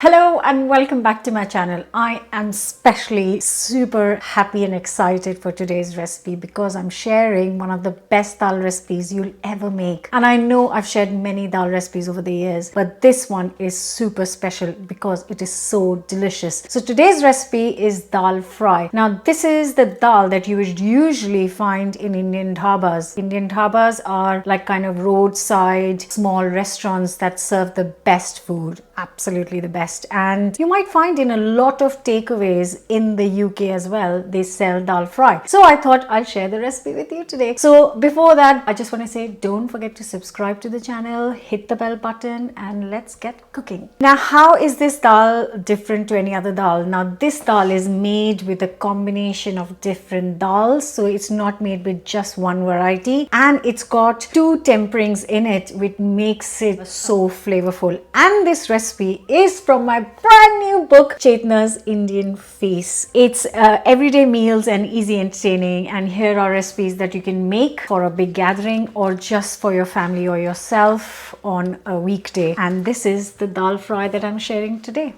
Hello and welcome back to my channel. I am especially super happy and excited for today's recipe because I'm sharing one of the best dal recipes you'll ever make. And I know I've shared many dal recipes over the years, but this one is super special because it is so delicious. So today's recipe is dal fry. Now this is the dal that you would usually find in Indian dhabas. Indian dhabas are like kind of roadside small restaurants that serve the best food, absolutely the best. And you might find in a lot of takeaways in the UK as well, they sell dal fry. So I thought I'll share the recipe with you today. So before that, I just want to say don't forget to subscribe to the channel, hit the bell button, and let's get cooking. Now, how is this dal different to any other dal? Now this dal is made with a combination of different dals, so it's not made with just one variety, and it's got two temperings in it which makes it so flavorful. And this recipe is from my brand new book, Chetna's Indian Feast. It's everyday meals and easy entertaining, and here are recipes that you can make for a big gathering or just for your family or yourself on a weekday. And this is the dal fry that I'm sharing today.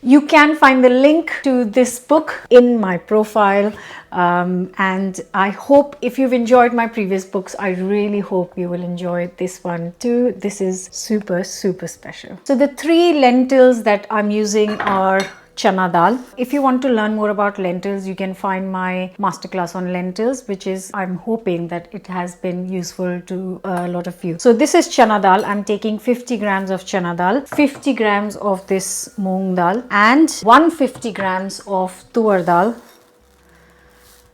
You can find the link to this book in my profile, and I hope if you've enjoyed my previous books, I really hope you will enjoy this one too. This is super special. So the three lentils that I'm using are Chana dal. If you want to learn more about lentils, you can find my masterclass on lentils, which is, I'm hoping that it has been useful to a lot of you. So this is Chana dal. I'm taking 50 grams of Chana dal, 50 grams of this moong dal, and 150 grams of tuar dal.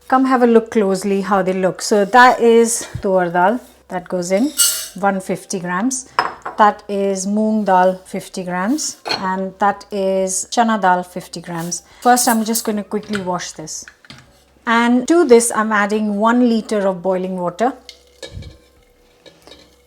Come have a look closely how they look. So that is tuar dal that goes in, 150 grams. That is moong dal, 50 grams, and that is chana dal, 50 grams. First, I'm just going to quickly wash this. And to this, I'm adding 1 liter of boiling water.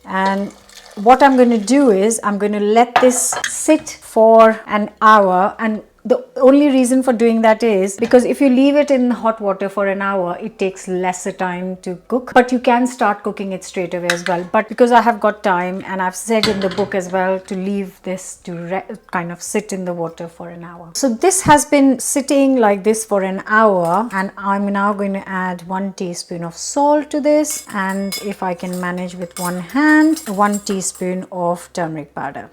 And what I'm going to do is I'm going to let this sit for an hour, and the only reason for doing that is because if you leave it in hot water for an hour, it takes lesser time to cook, but you can start cooking it straight away as well. But because I have got time, and I've said in the book as well to leave this to kind of sit in the water for an hour. So this has been sitting like this for an hour, and I'm now going to add 1 teaspoon of salt to this, and if I can manage with one hand, 1 teaspoon of turmeric powder.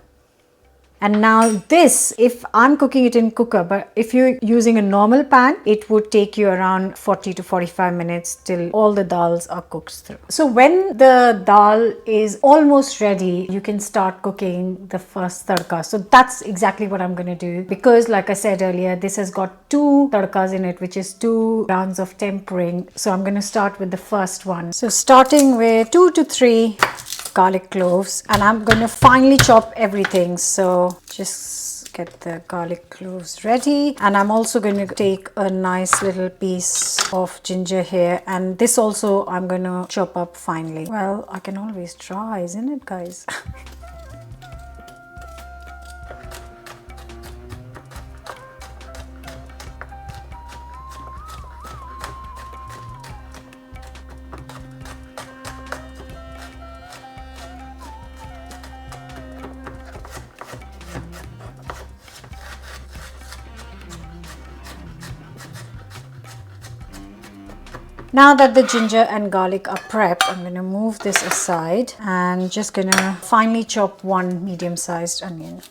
And now this, if I'm cooking it in cooker, but if you're using a normal pan, it would take you around 40 to 45 minutes till all the dals are cooked through. So when the dal is almost ready, you can start cooking the first tadka. So that's exactly what I'm going to do, because like I said earlier, this has got 2 tadkas in it, which is 2 rounds of tempering. So I'm going to start with the first one. So starting with 2 to 3 garlic cloves, and I'm going to finely chop everything. So just get the garlic cloves ready, and I'm also going to take a nice little piece of ginger here, and this also I'm going to chop up finely. Well, I can always try, isn't it, guys? Now that the ginger and garlic are prepped, I'm going to move this aside and just going to finely chop 1 medium-sized onion.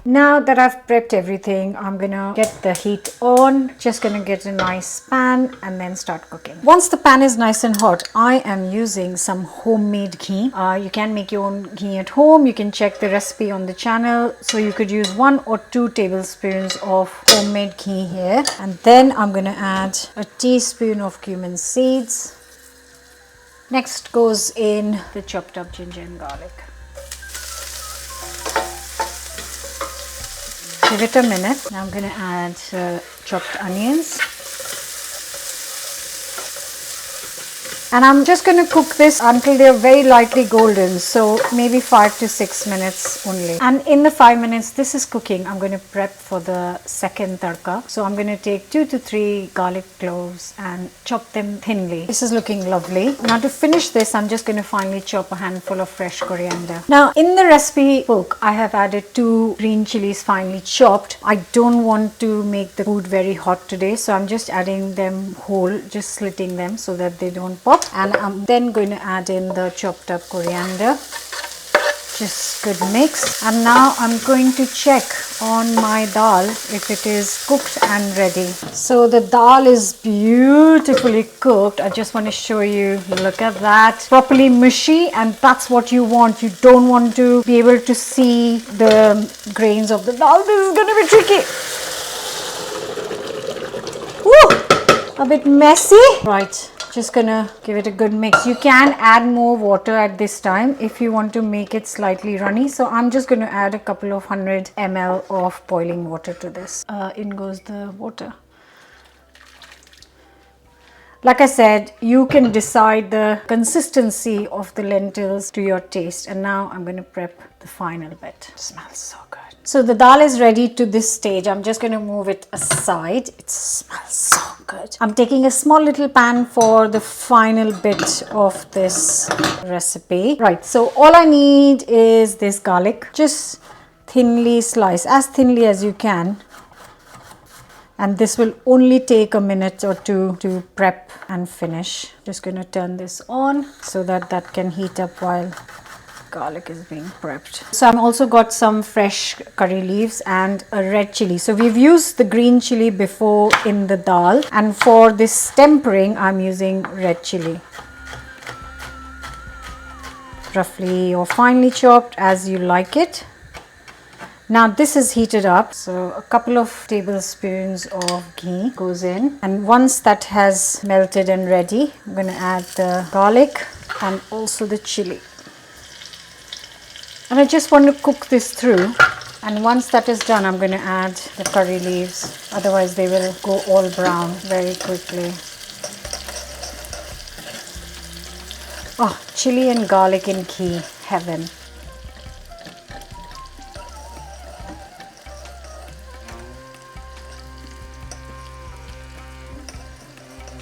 Now that I've prepped everything, I'm gonna get the heat on. Just gonna get a nice pan and then start cooking. Once the pan is nice and hot, I am using some homemade ghee. You can make your own ghee at home. You can check the recipe on the channel. So you could use 1 or 2 tablespoons of homemade ghee here. And then I'm gonna add a teaspoon of cumin seeds. Next goes in the chopped up ginger and garlic. Give it a minute. Now I'm going to add chopped onions. And I'm just going to cook this until they're very lightly golden, so maybe 5 to 6 minutes only. And in the 5 minutes this is cooking, I'm going to prep for the second tadka. So I'm going to take 2 to 3 garlic cloves and chop them thinly. This is looking lovely. Now to finish this, I'm just going to finally chop a handful of fresh coriander. Now in the recipe book, I have added 2 green chilies finely chopped. I don't want to make the food very hot today, so I'm just adding them whole, just slitting them so that they don't pop. And I'm then going to add in the chopped up coriander. Just good mix. And now I'm going to check on my dal if it is cooked and ready. So the dal is beautifully cooked. I just want to show you, look at that, properly mushy, and that's what you want. You don't want to be able to see the grains of the dal. This is going to be tricky. Woo! A bit messy. Right. Just gonna give it a good mix. You can add more water at this time if you want to make it slightly runny. So I'm just going to add a couple of 100 ml of boiling water to this. In goes the water. Like I said, you can decide the consistency of the lentils to your taste. And now I'm going to prep the final bit. It smells so good. So the dal is ready to this stage. I'm just going to move it aside. It smells so good. I'm taking a small little pan for the final bit of this recipe. Right, so all I need is this garlic. Just thinly slice, as thinly as you can. And this will only take a minute or two to prep and finish. Just going to turn this on so that that can heat up while garlic is being prepped. So I've also got some fresh curry leaves and a red chili. So we've used the green chili before in the dal, and for this tempering I'm using red chili. Roughly or finely chopped as you like it. Now this is heated up, so a couple of tablespoons of ghee goes in, and once that has melted and ready, I'm going to add the garlic and also the chili. And I just want to cook this through, and once that is done, I'm going to add the curry leaves, otherwise they will go all brown very quickly. Oh, chili and garlic in ghee, heaven.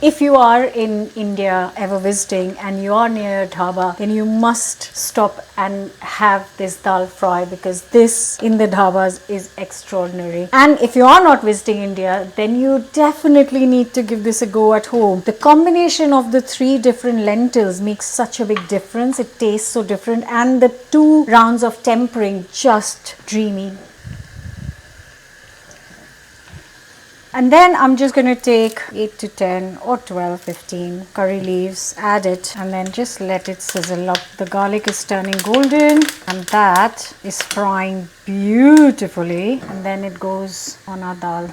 If you are in India ever visiting and you are near a dhaba, then you must stop and have this dal fry, because this in the dhabas is extraordinary. And if you are not visiting India, then you definitely need to give this a go at home. The combination of the 3 different lentils makes such a big difference. It tastes so different, and the 2 rounds of tempering, just dreamy. And then I'm just going to take 8 to 10 or 12, 15 curry leaves, add it, and then just let it sizzle up. The garlic is turning golden, and that is frying beautifully. And then it goes on our dal.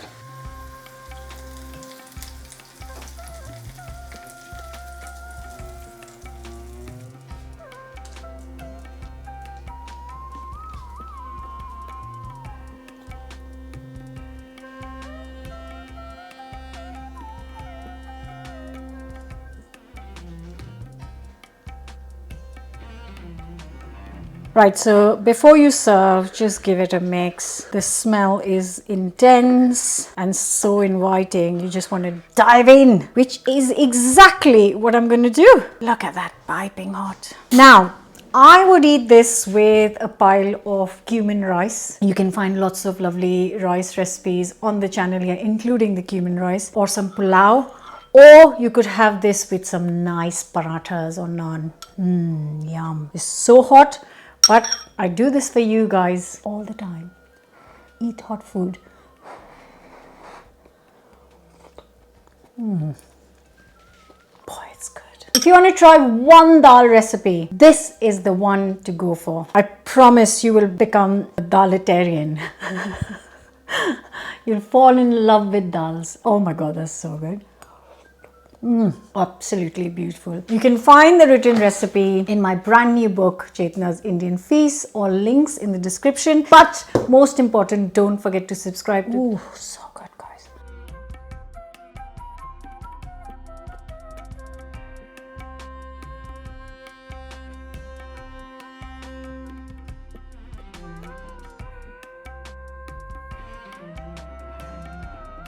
Right, so before you serve, just give it a mix. The smell is intense and so inviting. You just want to dive in, which is exactly what I'm going to do. Look at that, piping hot. Now, I would eat this with a pile of cumin rice. You can find lots of lovely rice recipes on the channel here, including the cumin rice, or some pulao. Or you could have this with some nice parathas or naan. Yum. It's so hot. But I do this for you guys all the time. Eat hot food. Boy, it's good. If you want to try one dal recipe, this is the one to go for. I promise you will become a dalitarian. You'll fall in love with dals. Oh my God, that's so good. Absolutely beautiful. You can find the written recipe in my brand new book, Chetna's Indian Feast. All links in the description. But most important, don't forget to subscribe to. So